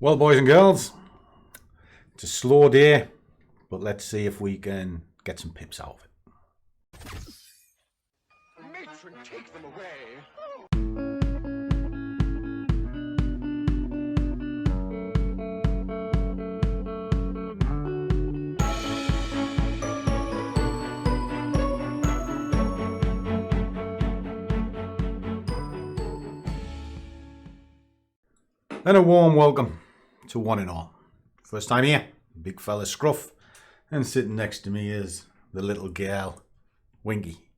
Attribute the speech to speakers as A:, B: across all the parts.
A: Well, boys and girls, it's a slow day, but let's see if we can get some pips out of it.
B: Matron, take them away.
A: And a warm welcome to one and all. First time here, big fella Scruff, and sitting next to me is the little girl, Winky.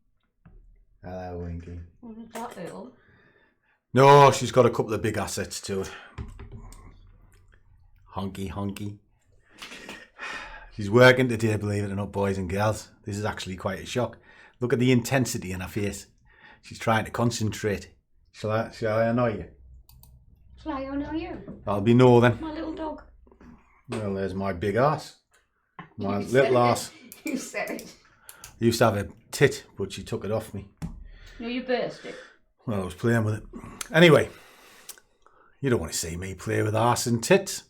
A: Hello, Winky.
C: Wasn't that little?
A: No, she's got a couple of big assets to it. Honky. She's working today, believe it or not, boys and girls. This is actually quite a shock. Look at the intensity in her face. She's trying to concentrate. Shall I annoy you?
C: Shall I annoy you?
A: That'll be no then.
C: My little dog.
A: Well, there's my big ass. My
C: You said
A: little
C: it.
A: ass.
C: You said it.
A: I used to have a tit, but she took it off me.
C: No, you burst it.
A: Well, I was playing with it. Anyway, you don't want to see me play with arse and tits.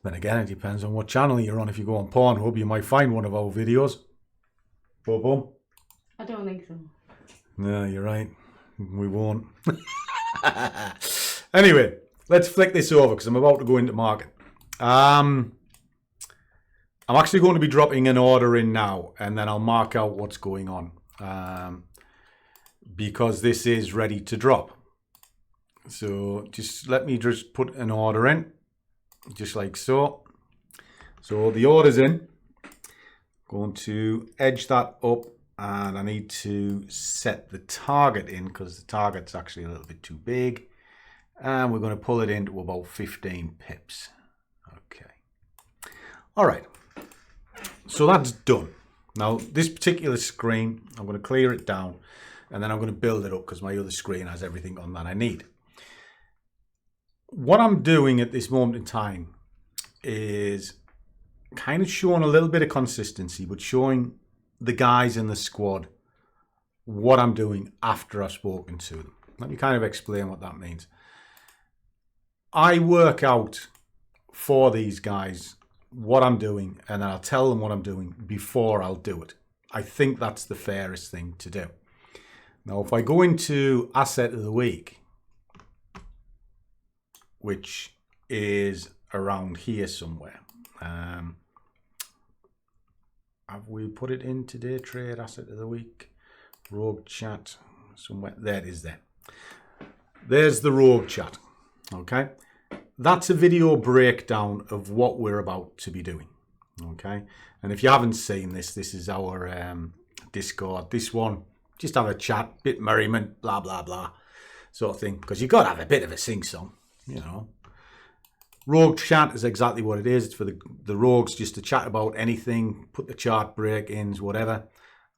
A: Then again, it depends on what channel you're on. If you go on Pornhub, you might find one of our videos. Boom, boom.
C: I don't think so.
A: No, you're right. We won't. Anyway, let's flick this over because I'm about to go into market. I'm actually going to be dropping an order in now, and then I'll mark out what's going on. Because this is ready to drop. So just let me just put an order in, just like so. So the order's in. Going to edge that up, and I need to set the target in because the target's actually a little bit too big. And we're going to pull it into about 15 pips. Okay. All right. So that's done. Now, this particular screen, I'm going to clear it down, and then I'm going to build it up because my other screen has everything on that I need. What I'm doing at this moment in time is kind of showing a little bit of consistency, but showing the guys in the squad what I'm doing after I've spoken to them. Let me kind of explain what that means. I work out for these guys what I'm doing, and then I'll tell them what I'm doing before I'll do it. I think that's the fairest thing to do. Now, if I go into Asset of the Week, which is around here somewhere, have we put it in today? Trade Asset of the Week, Rogue Chat, somewhere. There it is there. There's the Rogue Chat. Okay. That's a video breakdown of what we're about to be doing. Okay. And if you haven't seen this, this is our Discord. This one, just have a chat, bit merriment, blah, blah, blah, sort of thing. Because you've got to have a bit of a sing-song, you know. Rogue Chat is exactly what it is. It's for the rogues just to chat about anything, put the chart break-ins, whatever.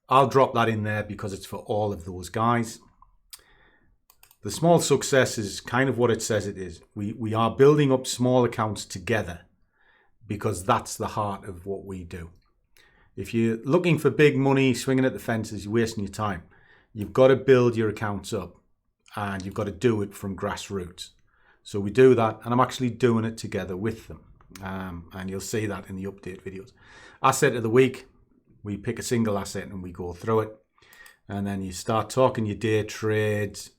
A: I'll drop that in there because it's for all of those guys. The small success is kind of what it says it is. We are building up small accounts together because that's the heart of what we do. If you're looking for big money, swinging at the fences, you're wasting your time. You've got to build your accounts up, and you've got to do it from grassroots. So we do that, and I'm actually doing it together with them. And you'll see that in the update videos. Asset of the week, we pick a single asset and we go through it. And then you start talking your day trades,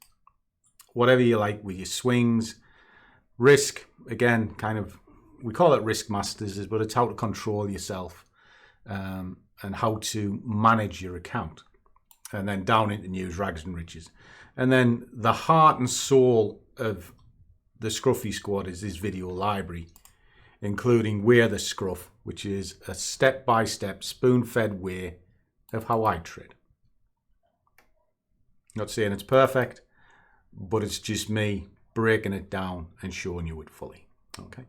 A: whatever you like with your swings. Risk, again, kind of, we call it risk masters, but it's how to control yourself and how to manage your account. And then down into news, rags and riches. And then the heart and soul of the Scruffy squad is this video library, including We're the Scruff, which is a step-by-step, spoon-fed way of how I trade. Not saying it's perfect, but it's just me breaking it down and showing you it fully. Okay.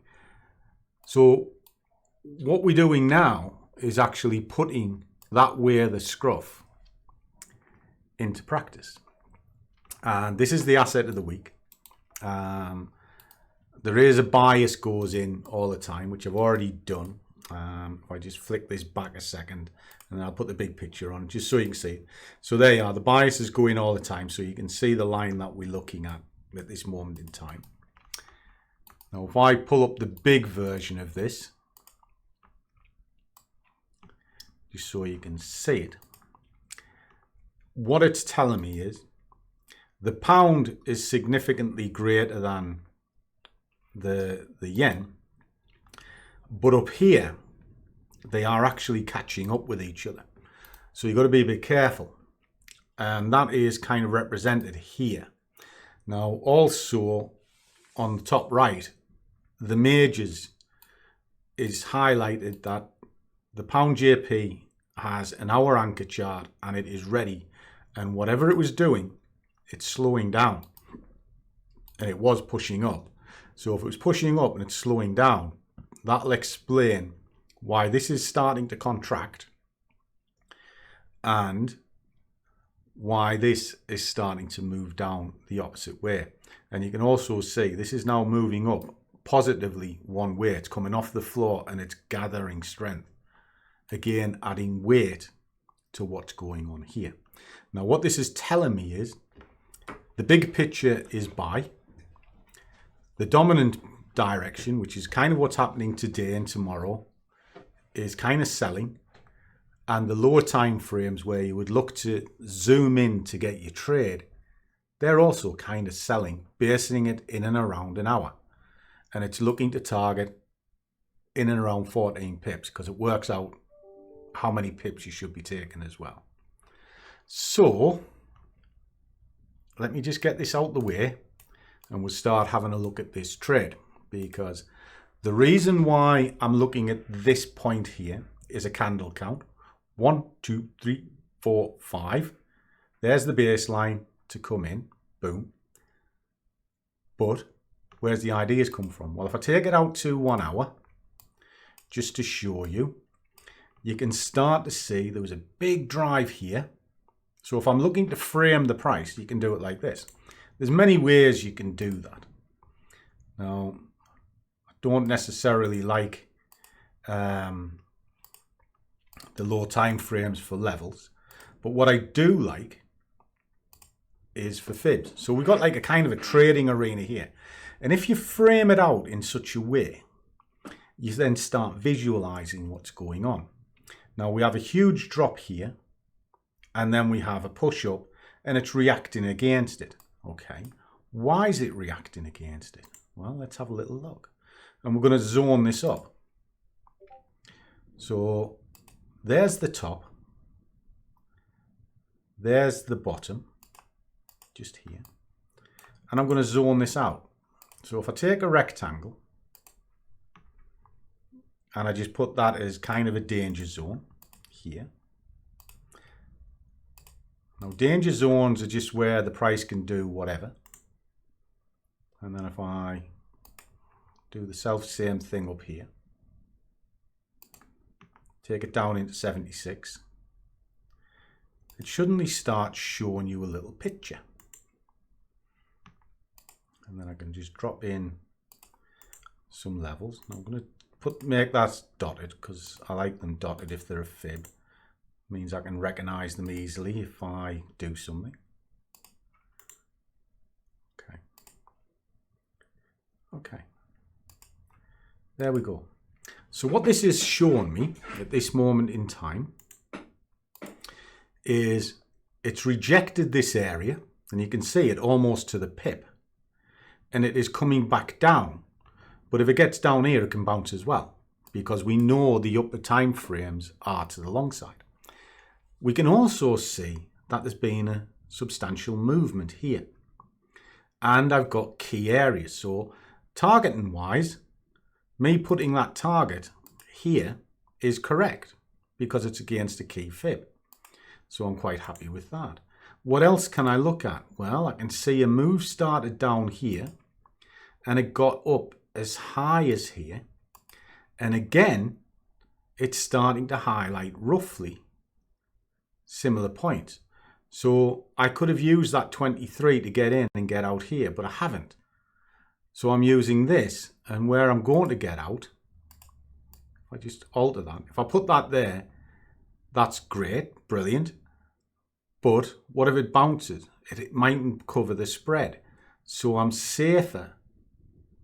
A: So what we're doing now is actually putting that We're the Scruff into practice. And this is the asset of the week. There is a bias goes in all the time, which I've already done. If I just flick this back a second, and then I'll put the big picture on just so you can see it. So there you are. The biases go in all the time, so you can see the line that we're looking at this moment in time. Now, if I pull up the big version of this, just so you can see it, what it's telling me is the pound is significantly greater than the yen, but up here they are actually catching up with each other. So you've got to be a bit careful, and that is kind of represented here. Now, also on the top right, the majors is highlighted that the pound JP has an hour anchor chart and it is ready, and whatever it was doing, it's slowing down, and it was pushing up. So if it was pushing up and it's slowing down, that'll explain why this is starting to contract and why this is starting to move down the opposite way. And you can also see this is now moving up positively one way. It's coming off the floor and it's gathering strength. Again, adding weight to what's going on here. Now, what this is telling me is the big picture is buy. The dominant direction, which is kind of what's happening today and tomorrow, is kind of selling. And the lower time frames where you would look to zoom in to get your trade, they're also kind of selling, basing it in and around an hour. And it's looking to target in and around 14 pips because it works out how many pips you should be taking as well. So let me just get this out the way and we'll start having a look at this trade, because the reason why I'm looking at this point here is a candle count. 1, 2, 3, 4, 5. There's the baseline to come in. Boom. But where's the ideas come from? Well, if I take it out to 1 hour, just to show you, you can start to see there was a big drive here. So if I'm looking to frame the price, you can do it like this. There's many ways you can do that. Now, I don't necessarily like the low time frames for levels, but what I do like is for fibs. So we've got like a kind of a trading arena here. And if you frame it out in such a way, you then start visualizing what's going on. Now we have a huge drop here, and then we have a push up, and it's reacting against it. Okay, why is it reacting against it? Well, let's have a little look. And we're going to zone this up. So there's the top. There's the bottom, just here. And I'm going to zone this out. So if I take a rectangle, and I just put that as kind of a danger zone here. Now, danger zones are just where the price can do whatever. And then if I do the same thing up here, take it down into 76, it shouldn't start showing you a little picture. And then I can just drop in some levels. Now I'm going to make that dotted because I like them dotted if they're a fib. Means I can recognize them easily if I do something. Okay. There we go. So what this is showing me at this moment in time is it's rejected this area, and you can see it almost to the pip, and it is coming back down. But if it gets down here, it can bounce as well, because we know the upper time frames are to the long side. We can also see that there's been a substantial movement here. And I've got key areas. So targeting wise, me putting that target here is correct because it's against a key fib. So I'm quite happy with that. What else can I look at? Well, I can see a move started down here and it got up as high as here. And again, it's starting to highlight roughly similar points. So I could have used that 23 to get in and get out here, but I haven't. So I'm using this, and where I'm going to get out, if I just alter that, if I put that there, that's great, brilliant. But what if it bounces? It mightn't cover the spread. So I'm safer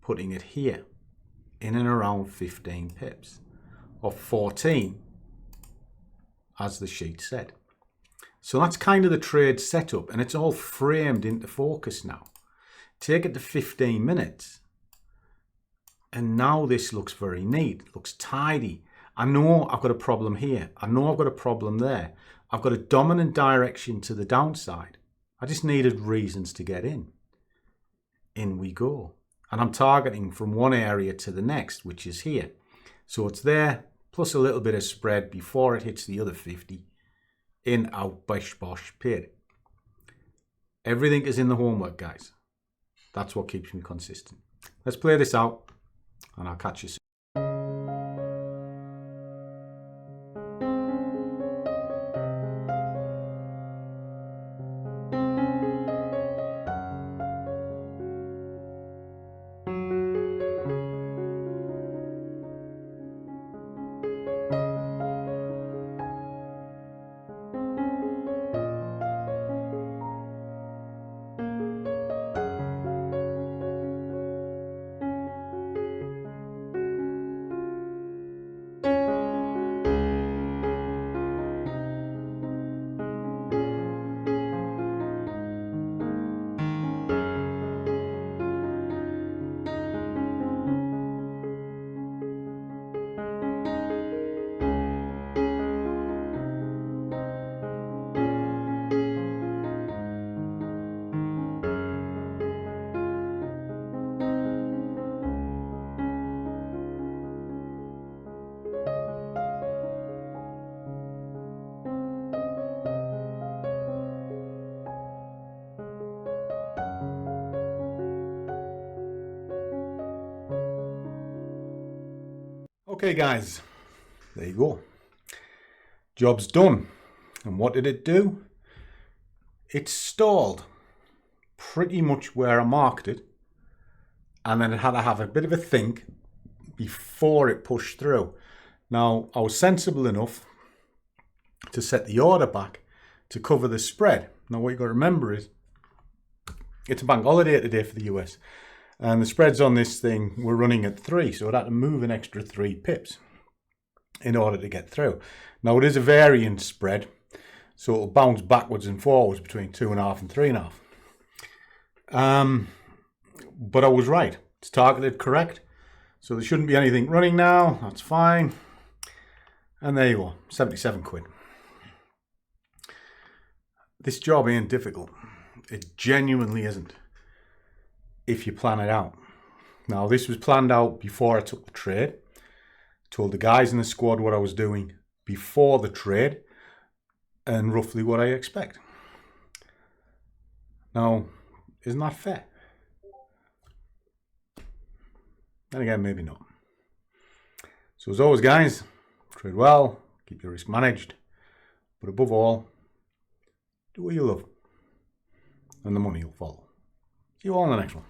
A: putting it here in and around 15 pips, or 14 as the sheet said. So that's kind of the trade setup, and it's all framed into focus now. Take it to 15 minutes and now this looks very neat, looks tidy. I know I've got a problem here, I know I've got a problem there, I've got a dominant direction to the downside. I just needed reasons to get in. In we go. And I'm targeting from one area to the next, which is here. So it's there, plus a little bit of spread before it hits the other 50. In, out, bish, bosh, pit. Everything is in the homework, guys. That's what keeps me consistent. Let's play this out, and I'll catch you soon. Okay guys, there you go. Job's done. And what did it do? It stalled pretty much where I marked it, and then it had to have a bit of a think before it pushed through. Now, I was sensible enough to set the order back to cover the spread. Now, what you got to remember is it's a bank holiday today for the US. And the spreads on this thing were running at 3, so it had to move an extra 3 pips in order to get through. Now it is a variance spread, so it'll bounce backwards and forwards between 2.5 and 3.5. But I was right. It's targeted correct, so there shouldn't be anything running now. That's fine. And there you go, 77 quid. This job ain't difficult. It genuinely isn't, if you plan it out. Now, this was planned out before I took the trade. Told the guys in the squad what I was doing before the trade and roughly what I expect. Now, isn't that fair? Then again, maybe not. So as always, guys, trade well, keep your risk managed, but above all, do what you love and the money will follow. See you all in the next one.